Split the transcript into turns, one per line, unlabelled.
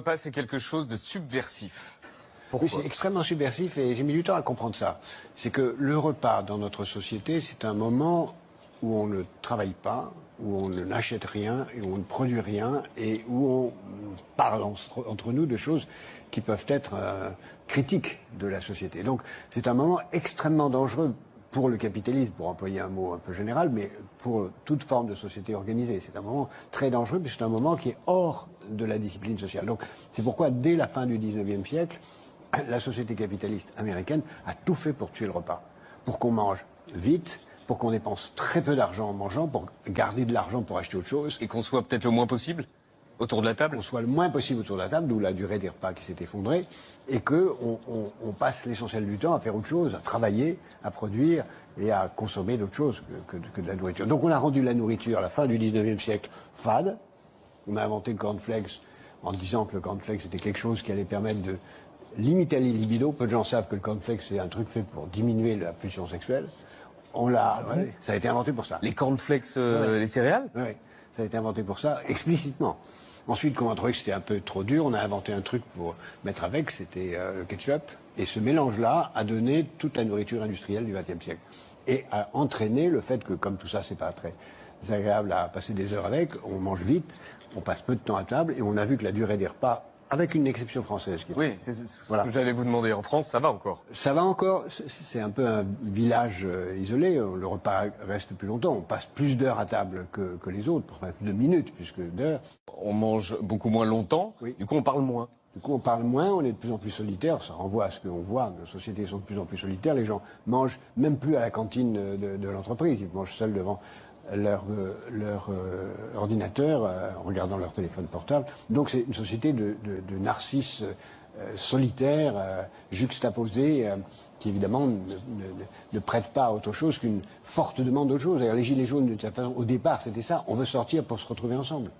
repas, c'est quelque chose de subversif.
Oui, c'est extrêmement subversif et j'ai mis du temps à comprendre ça. C'est que le repas dans notre société, c'est un moment où on ne travaille pas, où on n'achète rien, et où on ne produit rien et où on parle entre nous de choses qui peuvent être critiques de la société. Donc c'est un moment extrêmement dangereux pour le capitalisme, pour employer un mot un peu général, mais pour toute forme de société organisée. C'est un moment très dangereux puisque c'est un moment qui est hors de la discipline sociale. Donc c'est pourquoi dès la fin du 19e siècle, la société capitaliste américaine a tout fait pour tuer le repas, pour qu'on mange vite, pour qu'on dépense très peu d'argent en mangeant, pour garder de l'argent pour acheter autre chose.
Et qu'on soit peut-être le moins possible autour de la table.
Qu'on soit le moins possible autour de la table, d'où la durée des repas qui s'est effondrée, et qu'on passe l'essentiel du temps à faire autre chose, à travailler, à produire et à consommer d'autres choses que de la nourriture. Donc on a rendu la nourriture, à la fin du 19e siècle, fade. On a inventé le cornflakes en disant que le cornflakes était quelque chose qui allait permettre de limiter les libidos. Peu de gens savent que le cornflakes, c'est un truc fait pour diminuer la pulsion sexuelle. Ça a été inventé pour ça.
Les cornflakes, les céréales.
Oui, ça a été inventé pour ça, explicitement. Ensuite, quand on a trouvé que c'était un peu trop dur, on a inventé un truc pour mettre avec, c'était le ketchup. Et ce mélange-là a donné toute la nourriture industrielle du XXe siècle. Et a entraîné le fait que, comme tout ça, c'est pas très agréable à passer des heures avec, on mange vite, on passe peu de temps à table, et on a vu que la durée des repas, avec une exception française.
Oui, c'est ce que j'allais vous demander. En France, ça va encore.
Ça va encore. C'est un peu un village isolé. Le repas reste plus longtemps. On passe plus d'heures à table que les autres, enfin plus de minutes plus que d'heures.
On mange beaucoup moins longtemps.
Oui.
Du coup, on parle moins.
Du coup, on parle moins, on est de plus en plus solitaire. Ça renvoie à ce qu'on voit. Nos sociétés sont de plus en plus solitaires. Les gens mangent même plus à la cantine de l'entreprise. Ils mangent seuls devant leur ordinateur, en regardant leur téléphone portable. Donc c'est une société de narcisses solitaires, juxtaposés, qui évidemment ne prêtent pas à autre chose qu'une forte demande d'autre chose. D'ailleurs, les Gilets jaunes, de toute façon, au départ, c'était ça. On veut sortir pour se retrouver ensemble.